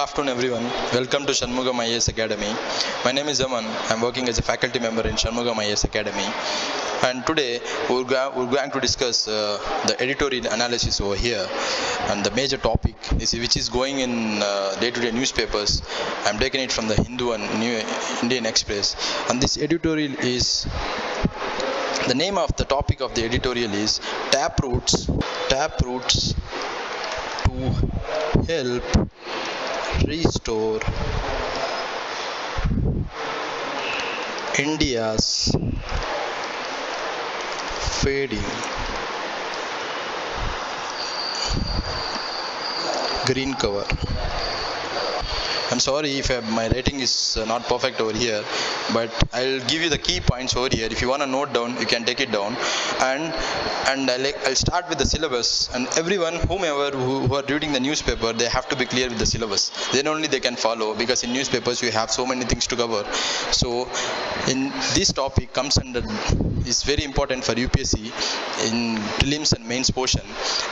afternoon everyone. Welcome to Shanmugam IAS Academy. My name is Aman. I'm working as a faculty member in Shanmugam IAS Academy. And today we're going to discuss the editorial analysis over here. And the major topic is which is going in day-to-day newspapers. I'm taking it from the Hindu and New Indian Express. And this editorial is, the name of the topic of the editorial is Taproots to help restore India's fading green cover. I'm sorry if my writing is not perfect over here, but I'll give you the key points over here. If you want to note down, you can take it down. And I'll start with the syllabus. And everyone, whomever who are reading the newspaper, they have to be clear with the syllabus. Then only they can follow, because in newspapers you have so many things to cover. So in this topic comes under, is very important for UPSC in prelims and mains portion.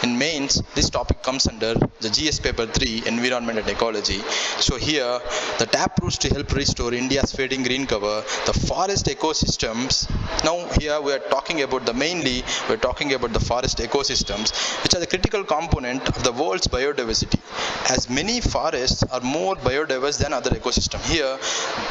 In mains, this topic comes under the GS paper 3, Environment and Ecology. So here, the taproots to help restore India's fading green cover, the forest ecosystems. Now here we are talking about we're talking about the forest ecosystems, which are the critical component of the world's biodiversity. As many forests are more biodiverse than other ecosystems. Here,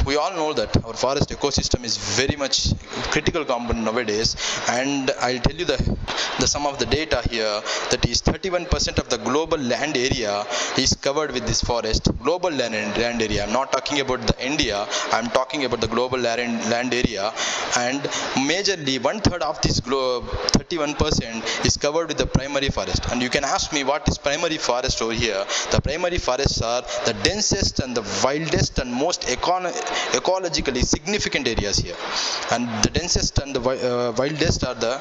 we all know that our forest ecosystem is very much critical component nowadays, and I'll tell you the sum of the data here, that is 31% of the global land area is covered with this forest. Global land area. I'm not talking about the India, I'm talking about the global land area, and majorly 1/3 of this 31% is covered with the primary forest. And you can ask me, what is primary forest over here? The primary forests are the densest and the wildest and most ecologically significant areas here. And the densest and the wildest are the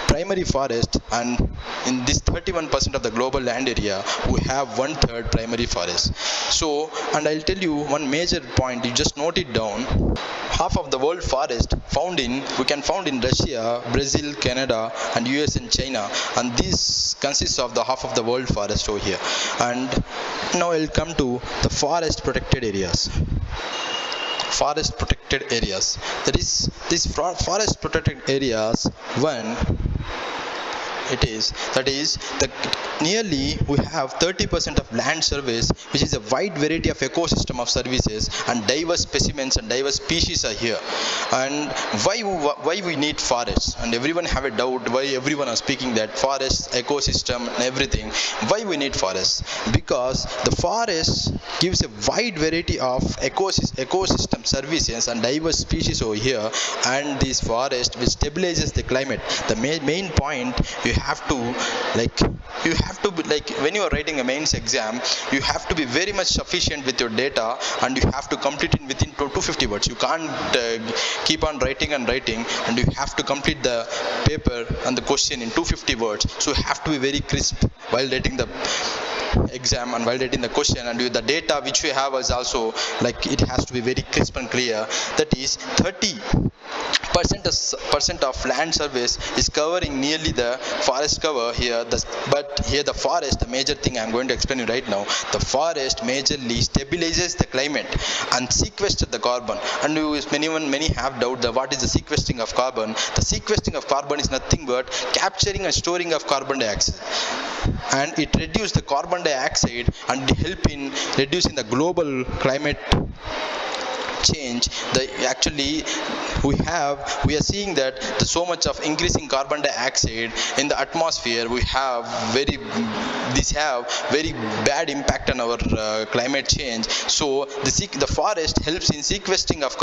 primary forest, and in this 31% of the global land area, we have 1/3 primary forest. So, and I'll tell you one major point, you just note it down. Half of the world forest we can found in Russia, Brazil, Canada, and US and China, and this consists of the half of the world forest over here. And now I'll come to the forest protected areas. Forest protected areas. That is, these forest protected areas, nearly we have 30% of land surface, which is a wide variety of ecosystem of services, and diverse specimens and diverse species are here. And why we need forests? And everyone have a doubt why everyone are speaking that forests, ecosystem and everything. Why we need forests? Because the forest gives a wide variety of ecosystem services and diverse species over here, and this forest which stabilizes the climate. The main point, you have to be like, when you are writing a mains exam, you have to be very much sufficient with your data, and you have to complete it within 250 words. You can't keep on writing, and you have to complete the paper and the question in 250 words. So you have to be very crisp while writing the exam and while writing the question, and the data which we have is also like, it has to be very crisp and clear. That is 30% of land surface is covering nearly the forest cover here. But here the forest, the major thing I'm going to explain you right now, the forest majorly stabilizes the climate and sequesters the carbon. And many have doubt that what is the sequestering of carbon. The sequestering of carbon is nothing but capturing and storing of carbon dioxide, and it reduces the carbon dioxide and help in reducing the global climate change. We are seeing that so much of increasing carbon dioxide in the atmosphere. These have very bad impact on our climate change. So the forest helps in sequestering of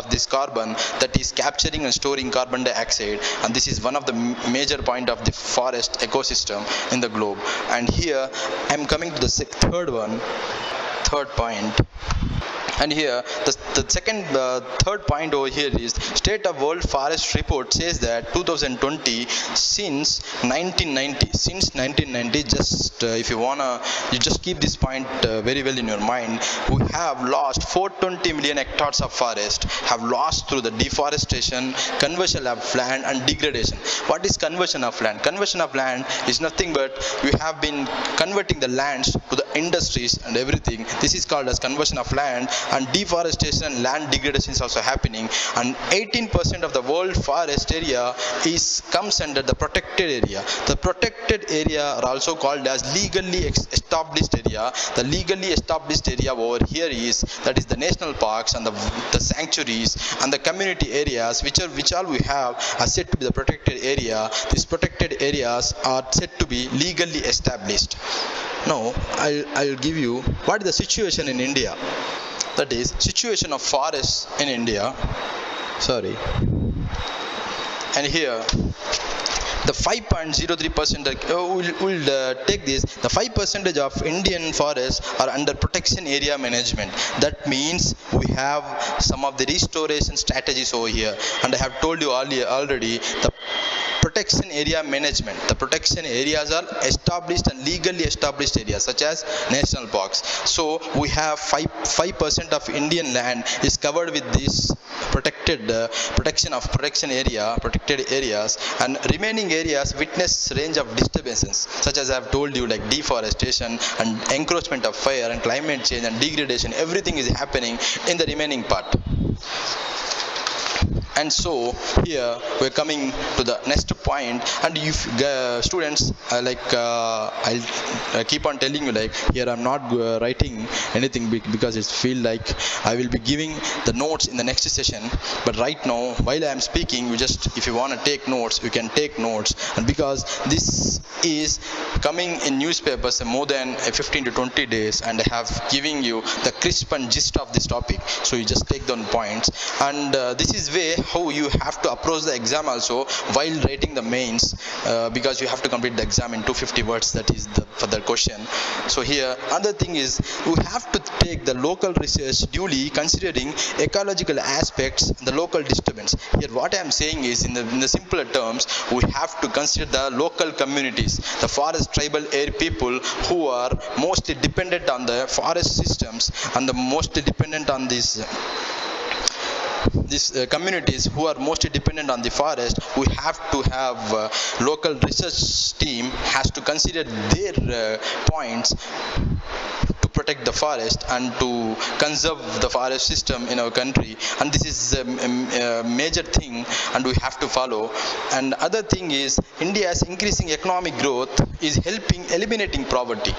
this carbon, that is capturing and storing carbon dioxide, and this is one of the major point of the forest ecosystem in the globe. And here I'm coming to the third point. And here the third point over here is State of World Forest Report says that 2020, since 1990, just if you wanna, you just keep this point very well in your mind. We have lost 420 million hectares of forest, have lost through the deforestation, conversion of land and degradation. What is conversion of land? Conversion of land is nothing but we have been converting the lands to the industries and everything. This is called as conversion of land, and deforestation and land degradation is also happening. And 18% of the world forest area comes under the protected area. The protected area are also called as legally established area. The legally established area over here is the national parks and the sanctuaries and the community areas, which all we have are said to be the protected area. These protected areas are said to be legally established. Now I'll give you what is the situation in India. That is situation of forests in India. And here the 5.03% will take this. The 5% of Indian forests are under protection area management. That means we have some of the restoration strategies over here, and I have told you already the protection area management. The protection areas are established and legally established areas such as national parks. So we have 5% of Indian land is covered with this protected protected areas, and remaining areas witness range of disturbances such as I have told you, like deforestation and encroachment of fire and climate change and degradation. Everything is happening in the remaining part. And so here we're coming to the next point, and if students I'll keep on telling you, like here I'm not writing anything because it feel like I will be giving the notes in the next session. But right now while I am speaking, if you want to take notes, you can take notes. And because this is coming in newspapers more than 15 to 20 days, and I have giving you the crisp and gist of this topic, so you just take down points. And this is way how you have to approach the exam also while writing the mains, because you have to complete the exam in 250 words. That is for the question. So here another thing is you have to take the local research duly considering ecological aspects and the local disturbance. Here what I am saying is, in the simpler terms, we have to consider the local communities, the forest tribal area people who are mostly dependent on the forest systems and the mostly dependent on these communities who are mostly dependent on the forest. We have to have local research team has to consider their points to protect the forest and to conserve the forest system in our country. And this is a major thing, and we have to follow. And other thing is, India's increasing economic growth is helping eliminating poverty.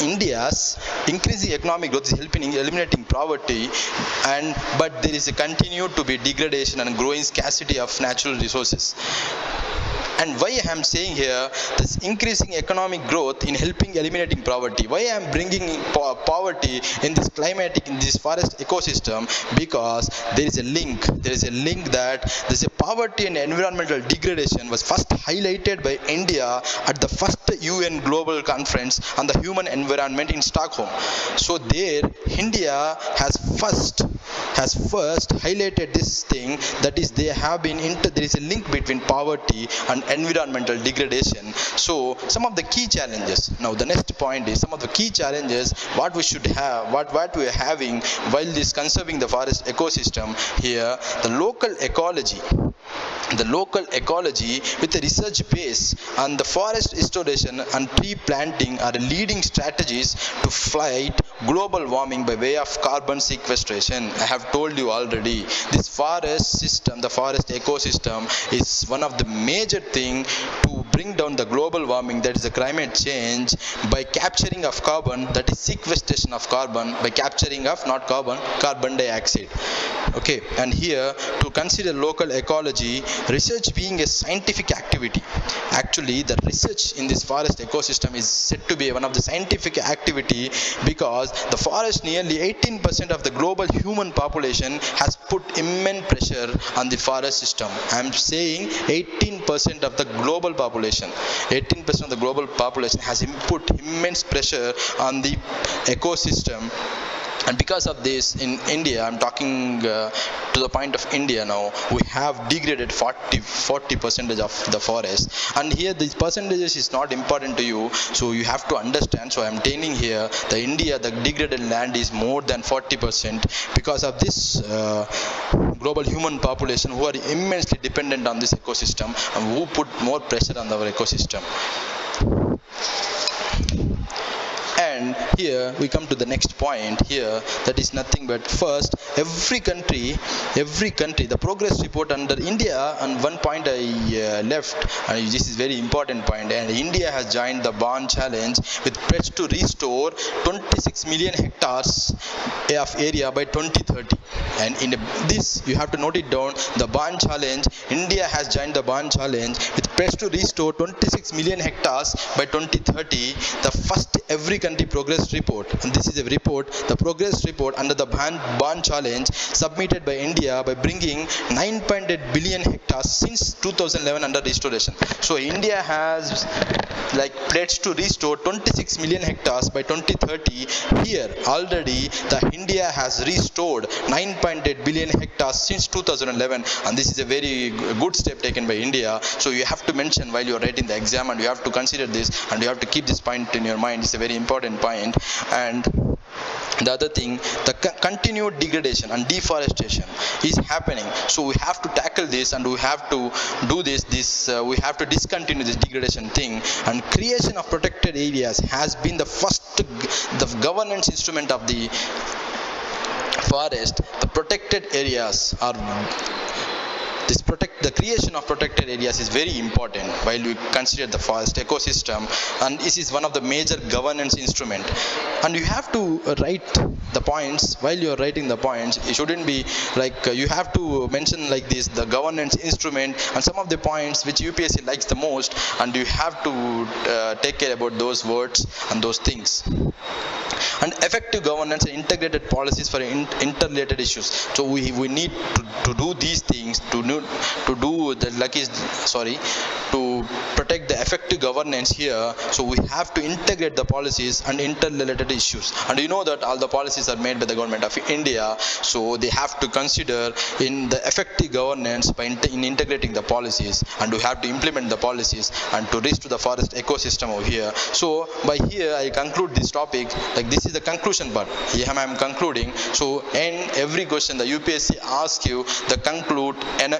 India's increasing economic growth is helping in eliminating poverty, but there is a continued to be degradation and growing scarcity of natural resources. And why I am saying here this increasing economic growth in helping eliminating poverty, why I am bringing poverty in this climatic, in this forest ecosystem, because there is a link that there is a poverty and environmental degradation was first highlighted by India at the first UN Global Conference on the Human Environment in Stockholm. So there India has first highlighted this thing, that is there is a link between poverty and environmental degradation. So some of the key challenges. Now the next point is some of the key challenges what we should have, what we are having while this conserving the forest ecosystem. Here the local ecology with a research base and the forest restoration and tree planting are leading strategies to fight global warming by way of carbon sequestration. I have told you already, this forest system, the forest ecosystem is one of the major thing to bring down the global warming, that is the climate change, by capturing of carbon, that is sequestration of carbon, by capturing of not carbon dioxide. Okay, and here to consider local ecology, research being a scientific activity. Actually the research in this forest ecosystem is said to be one of the scientific activity, because the forest, nearly 18% of the global human population, has put immense pressure on the forest system. I am saying 18% of the global population. 18% of the global population has put immense pressure on the ecosystem. And because of this, in India, I'm talking to the point of India now, we have degraded 40% of the forest. And here these percentages is not important to you, so you have to understand. So I'm telling here, the degraded land is more than 40% because of this global human population who are immensely dependent on this ecosystem and who put more pressure on our ecosystem. And here we come to the next point here, that is nothing but first, every country, the progress report under India, and one point I left, and this is very important point, and India has joined the Bonn Challenge with pledge to restore 26 million hectares of area by 2030. And in this, you have to note it down, the Bonn Challenge, India has joined the Bonn Challenge with pledge to restore 26 million hectares by 2030, the first every country progress report. And this is a report, the progress report under the Bonn Challenge submitted by India by bringing 9.8 billion hectares since 2011 under restoration. So India has pledged to restore 26 million hectares by 2030. Here already the India has restored 9.8 billion hectares since 2011, and this is a very good step taken by India. So you have to mention while you are writing the exam, and you have to consider this, and you have to keep this point in your mind. It's a very important point. And the other thing, the continued degradation and deforestation is happening. So we have to tackle this, and we have to do this. We have to discontinue this degradation thing. And creation of protected areas has been the governance instrument of the forest. The protected areas are the creation of protected areas is very important while we consider the forest ecosystem, and this is one of the major governance instrument. And you have to write the points. While you are writing the points, it shouldn't be you have to mention like this, the governance instrument, and some of the points which UPSC likes the most, and you have to take care about those words and those things. And effective governance and integrated policies for interrelated issues. So we need to do these things to protect the effective governance here. So we have to integrate the policies and interrelated issues. And you know that all the policies are made by the government of India, so they have to consider in the effective governance by in integrating the policies, and we have to implement the policies and to reach to the forest ecosystem over here. So by here I conclude this topic. This is the conclusion part. Here I am concluding. So in every question the UPSC asks you the conclude,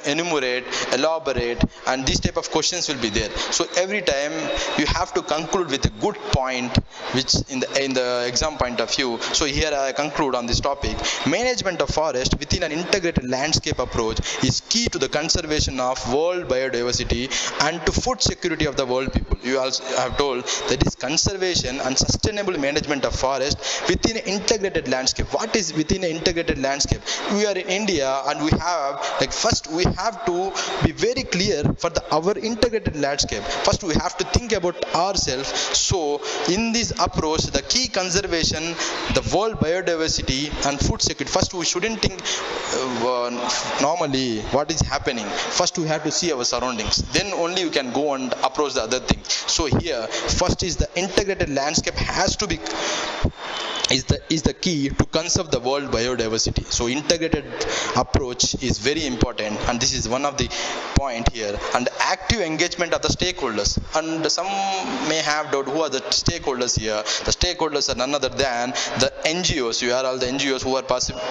enumerate, elaborate, and these type of questions will be there. So every time you have to conclude with a good point, which in the exam point of view. So here I conclude on this topic. Management of forest within an integrated landscape approach is key to the conservation of world biodiversity and to food security of the world people. You also have told that is conservation and sustainable management of forest within an integrated landscape. What is within an integrated landscape? We are in India, and we have first we have to be very clear for our integrated landscape. First we have to think about ourselves. So in this approach, the key conservation, the world biodiversity and food security. First we shouldn't think normally what is happening. First we have to see our surroundings, then only we can go and approach the other things. So here first is the integrated landscape has to be is the key to conserve the world biodiversity. So integrated approach is very important, and this is one of the point here. And active engagement of the stakeholders, and some may have doubt who are the stakeholders here. The stakeholders are none other than the NGOs. You are all the NGOs who are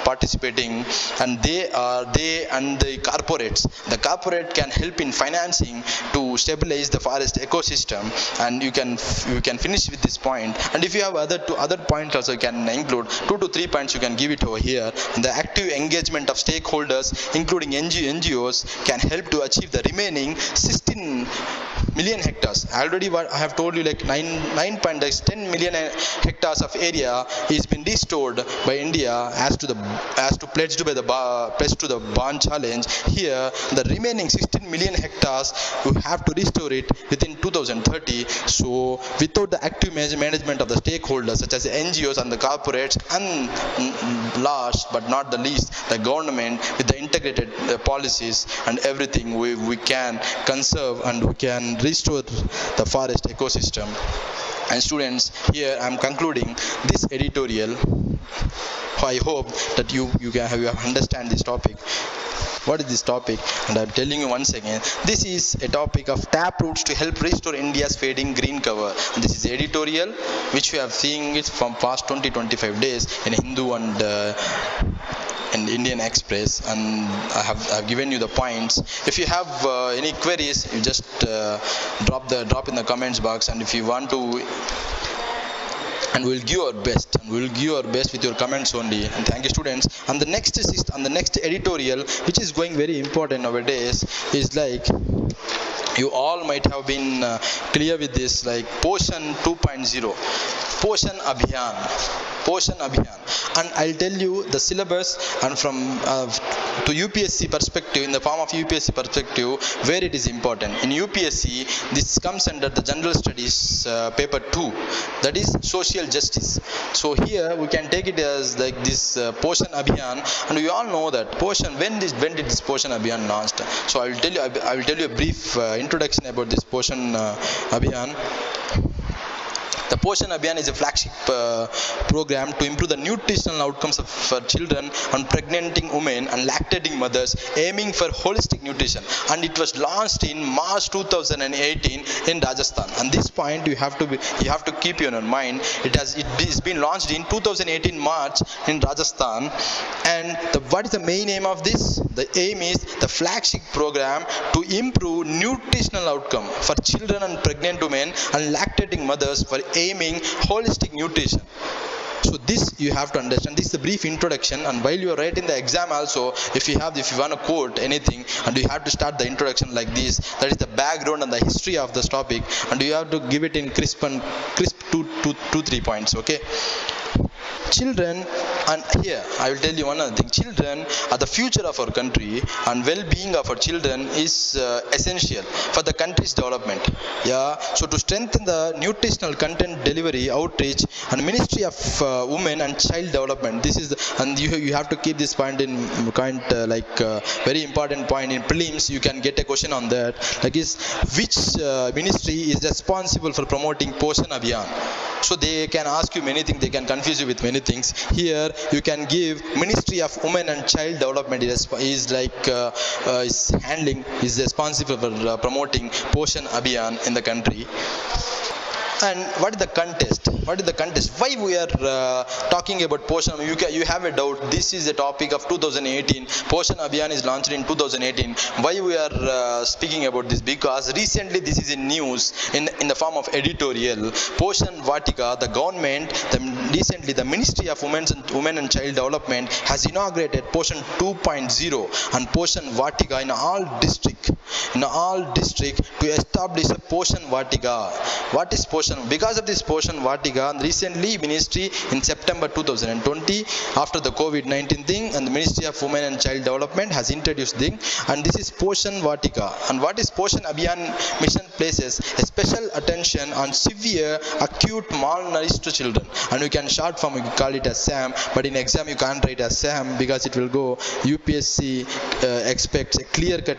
participating, and they and the corporates. The corporate can help in financing to stabilize the forest ecosystem, and you can finish with this point. And if you have other points also, you can include 2 to 3 points, you can give it over here. And the active engagement of stakeholders including NGOs can help to achieve the remaining 16 million hectares. Already what I have told you, 9.10 million hectares of area is been restored by India as to pledged to the Bonn Challenge. Here the remaining 16 million hectares you have to restore it within 2030. So without the active management of the stakeholders such as the NGOs and the corporates, and last but not the least the government with the integrated policies and everything, we can conserve and we can restore the forest ecosystem. And students, here I am concluding this editorial. I hope that you understand this topic. What is this topic? And I'm telling you once again, this is a topic of tap roots to help restore India's fading green cover. And this is editorial which we have seen it from past 20-25 days in Hindu and Indian Express, and I've given you the points. If you have any queries, you just drop in the comments box, and if you want to and we'll give our best, with your comments only. And thank you, students. And the next editorial, which is going very important nowadays, is like, you all might have been clear with this, like Poshan 2.0, Poshan Abhiyan. And I'll tell you the syllabus, and from to UPSC perspective, in the form of UPSC perspective, where it is important. In UPSC, this comes under the general studies paper 2, that is social justice. So here we can take it as like this Poshan Abhiyan, and we all know that Poshan, when did this Poshan Abhiyan launched? So I will tell you a brief introduction about this Poshan Abhiyan. The Poshan Abhiyan is a flagship program to improve the nutritional outcomes of children and pregnant women and lactating mothers, aiming for holistic nutrition. And it was launched in March 2018 in Rajasthan. And this point you have to keep in your mind. It is been launched in 2018 March in Rajasthan. And what is the main aim of this? The aim is the flagship program to improve nutritional outcome for children and pregnant women and lactating mothers for aiming holistic nutrition. So this you have to understand. This is a brief introduction, and while you are writing the exam also, if you want to quote anything, and you have to start the introduction like this, that is the background and the history of this topic, and you have to give it in crisp 2-3 points. Okay. Children, and here I will tell you one other thing. Children are the future of our country, and well-being of our children is essential for the country's development. Yeah. So to strengthen the nutritional content delivery outreach and Ministry of Women and Child Development, this is and you have to keep this point in mind, very important point in prelims. You can get a question on that, like is which ministry is responsible for promoting Poshan Abhiyan. So they can ask you many things, they can confuse you with many things. Here you can give Ministry of Women and Child Development is responsible for promoting Poshan Abhiyan in the country. And what is the contest? Why we are talking about Poshan? You have a doubt. This is the topic of 2018. Poshan Abhiyan is launched in 2018. Why we are speaking about this? Because recently this is in news in the form of editorial. Poshan Vatika, the government, recently the Ministry of Women and Child Development has inaugurated Poshan 2.0 and Poshan Vatika in all district to establish a Poshan Vatika. What is Poshan? Because of this Poshan Vatika, recently Ministry in September 2020, after the COVID-19 thing, and the Ministry of Women and Child Development has introduced thing, and this is Poshan Vatika. And what is Poshan Abhiyan mission places a special attention on severe acute malnourished children, and we can short form we call it as SAM, but in exam you can't write as SAM because it will go UPSC expects a clear-cut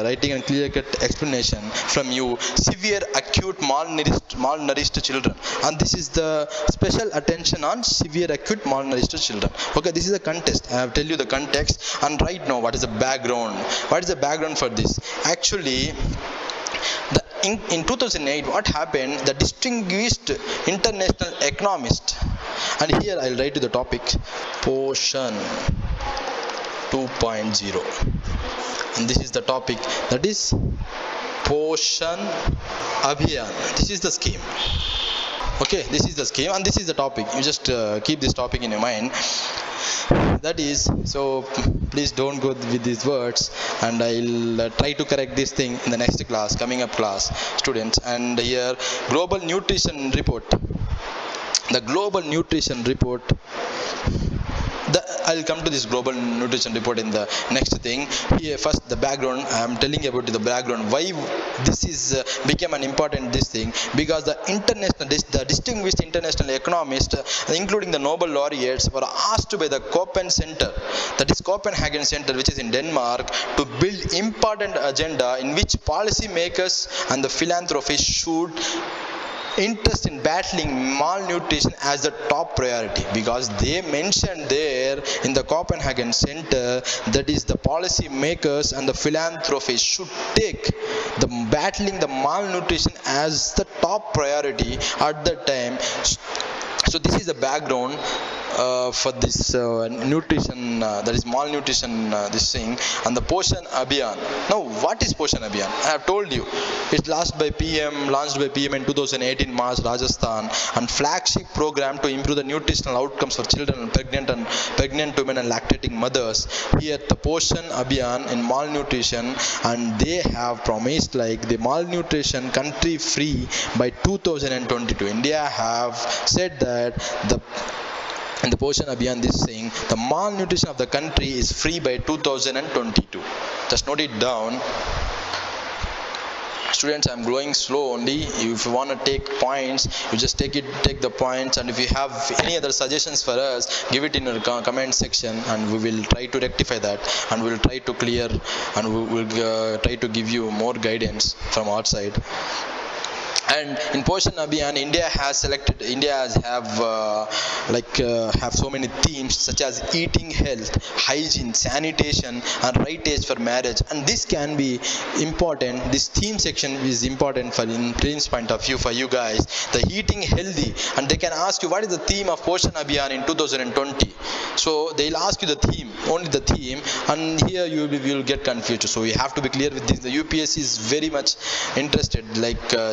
writing and clear-cut explanation from you. Severe acute malnourished children, and this is the special attention on severe acute malnourished children. Okay, this is the contest. I have tell you the context, and right now what is the background? What is the background for this? Actually, in 2008, what happened? The distinguished international economist, and here I'll write to the topic Poshan 2.0, and this is the topic, that is Poshan Abhiyan. This is the scheme. Okay, this is the scheme, and this is the topic. You just keep this topic in your mind. That is, so please don't go with these words, and I'll try to correct this thing in the next class, coming up class, students. And here, Global Nutrition Report. The Global Nutrition Report. I'll come to this Global Nutrition Report in the next thing. Here, first the background. I am telling about the background. Why this is became an important this thing? Because the distinguished international economists, including the Nobel laureates, were asked by the Copenhagen Center, which is in Denmark, to build important agenda in which policymakers and the philanthropists should interest in battling malnutrition as the top priority, because they mentioned there in the Copenhagen Center that is the policy makers and the philanthropists should take the battling the malnutrition as the top priority at that time. So this is the background. for this nutrition, that is malnutrition, this thing, and the Poshan Abhiyan. Now, what is Poshan Abhiyan? I have told you, it's launched by PM in 2018 March, Rajasthan, and flagship program to improve the nutritional outcomes for children and pregnant women and lactating mothers. Here, the Poshan Abhiyan in malnutrition, and they have promised like the malnutrition country free by 2022. India have said that in the Poshan Abhiyan, this saying the malnutrition of the country is free by 2022. Just note it down. Students, I'm going slow only. If you want to take points, you just take the points, and if you have any other suggestions for us, give it in your comment section, and we will try to rectify that, and we will try to clear, and we will try to give you more guidance from our side. And in Poshan Abhiyan, India has have so many themes such as eating health, hygiene, sanitation, and right age for marriage. And this can be important. This theme section is important for in prelims point of view for you guys. The eating healthy, and they can ask you what is the theme of Poshan Abhiyan in 2020. So they'll ask you the theme, only the theme, and here you will get confused. So you have to be clear with this. The UPSC is very much interested,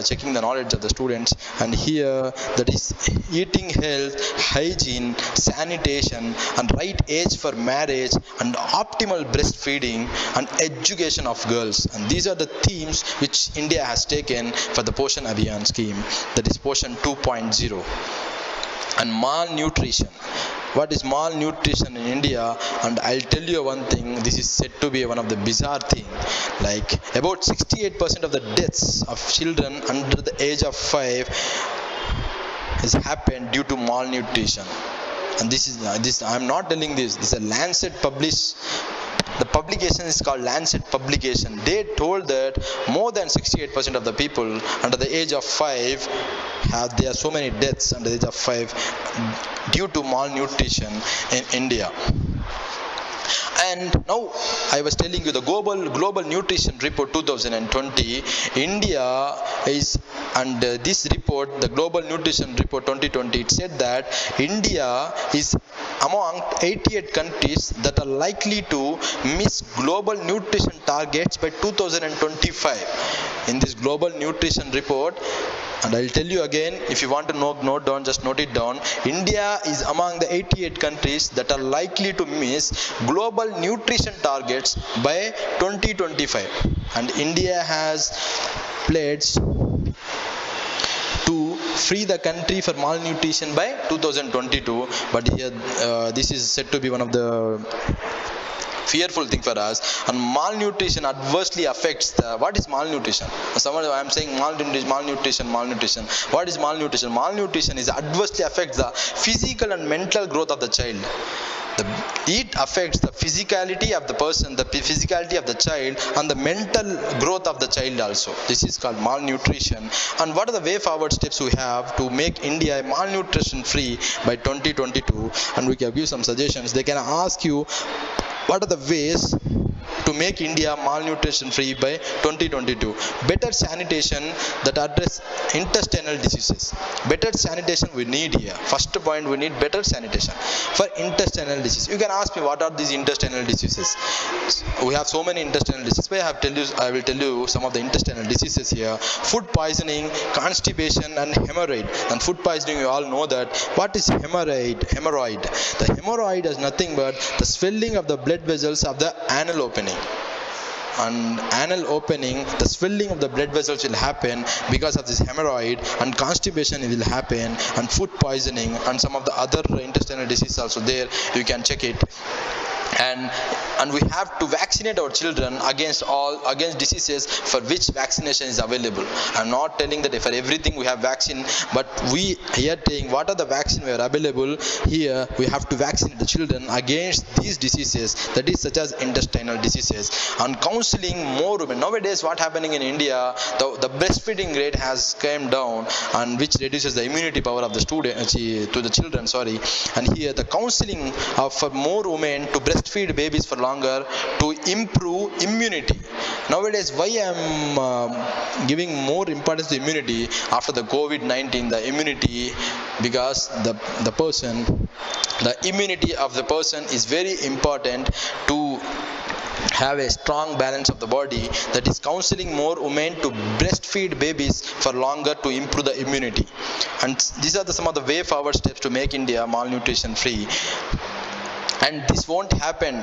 checking the knowledge of the students, and here that is eating health, hygiene, sanitation, and right age for marriage, and optimal breastfeeding, and education of girls. And these are the themes which India has taken for the Poshan Abhiyan scheme, that is Poshan 2.0. And malnutrition. What is malnutrition in India? And I'll tell you one thing, this is said to be one of the bizarre thing. Like about 68% of the deaths of children under the age of 5 has happened due to malnutrition. And this I'm not telling this is a Lancet published. The publication is called Lancet publication. They told that more than 68% of the people under the age of 5 there are so many deaths under the age of 5 due to malnutrition in India. And now I was telling you the global nutrition report 2020. India is, and this report, the global nutrition report 2020, it said that India is among 88 countries that are likely to miss global nutrition targets by 2025. In this global nutrition report, and I'll tell you again, if you want to note down, just note it down. India is among the 88 countries that are likely to miss global nutrition targets by 2025. And India has pledged to free the country for malnutrition by 2022. But here, this is said to be one of the fearful thing for us. And malnutrition adversely affects what is malnutrition? I'm saying malnutrition. What is malnutrition? Malnutrition is adversely affects the physical and mental growth of the child. It affects the physicality of the person, the physicality of the child, and the mental growth of the child also. This is called malnutrition. And what are the way forward steps we have to make India malnutrition free by 2022? And we can give some suggestions. They can ask you, what are the ways to make India malnutrition free by 2022? Better sanitation that address intestinal diseases. Better sanitation we need here. First point, we need better sanitation for intestinal disease. You can ask me, what are these intestinal diseases? We have so many intestinal diseases. I will tell you some of the intestinal diseases here. Food poisoning, constipation, and hemorrhoid. And food poisoning, you all know that. What is hemorrhoid? The hemorrhoid is nothing but the swelling of the blood vessels of the anal opening. And anal opening, the swelling of the blood vessels will happen because of this hemorrhoid, and constipation will happen, and food poisoning, and some of the other intestinal diseases also there. You can check it. And we have to vaccinate our children against diseases for which vaccination is available. I'm not telling that for everything we have vaccine, but we here saying what are the vaccine we are available here. We have to vaccinate the children against these diseases, that is such as intestinal diseases. And counseling more women. Nowadays what happening in India, the breastfeeding rate has come down, and which reduces the immunity power of the children. And here the counseling for more women to breastfeed breastfeed babies for longer to improve immunity. Nowadays, why I am giving more importance to immunity after the COVID-19, the immunity, because the immunity of the person is very important to have a strong balance of the body. That is counseling more women to breastfeed babies for longer to improve the immunity. And these are some of the way forward steps to make India malnutrition free. And this won't happen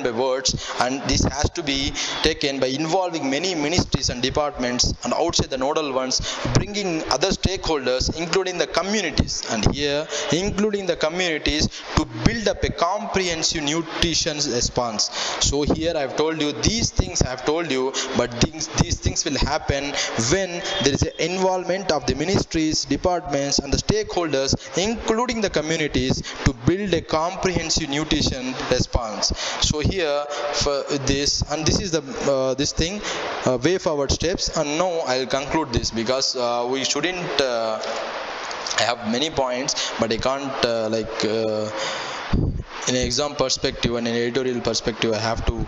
by words, and this has to be taken by involving many ministries and departments and outside the nodal ones, bringing other stakeholders including the communities, and here including the communities, to build up a comprehensive nutrition response. So here I have told you these things I have told you, but these things will happen when there is an involvement of the ministries, departments and the stakeholders including the communities to build a comprehensive nutrition response. So here for this, and this is the way forward steps. And now I'll conclude this, because we shouldn't I have many points, but I can't in an exam perspective and an editorial perspective I have to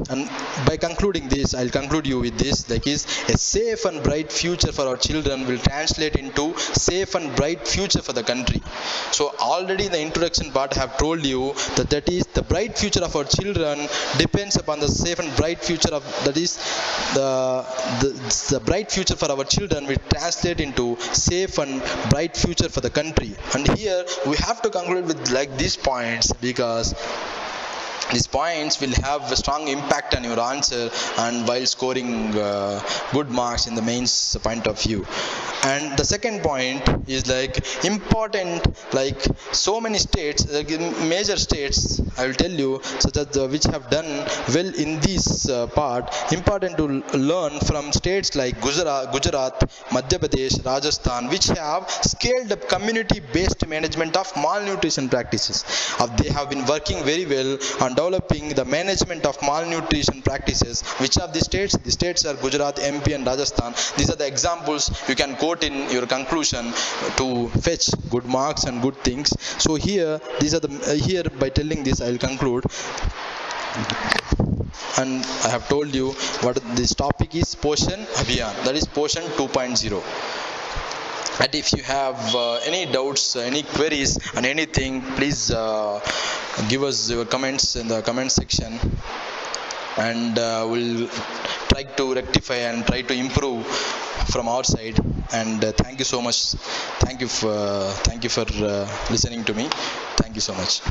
and by concluding this, I'll conclude you with this, like is a safe and bright future for our children will translate into safe and bright future for the country. So already in the introduction part I have told you that is the bright future of our children depends upon the safe and bright future of, that is the bright future for our children will translate into safe and bright future for the country. And here we have to conclude with like these points, because these points will have a strong impact on your answer and while scoring good marks in the mains point of view. And the second point is like important, like so many states, like major states I will tell you, such as which have done well in this part, important to learn from states like Gujarat, Madhya Pradesh, Rajasthan, which have scaled up community based management of malnutrition practices. They have been working very well on developing the management of malnutrition practices. Which of the states? The states are Gujarat, MP and Rajasthan. These are the examples you can quote in your conclusion to fetch good marks and good things. So here, these are the here by telling this I will conclude. And I have told you what this topic is: Poshan Abhiyan, that is Poshan 2.0. And if you have any doubts, any queries and anything, please give us your comments in the comment section, and we'll try to rectify and try to improve from our side. And thank you so much. Thank you for listening to me. Thank you so much.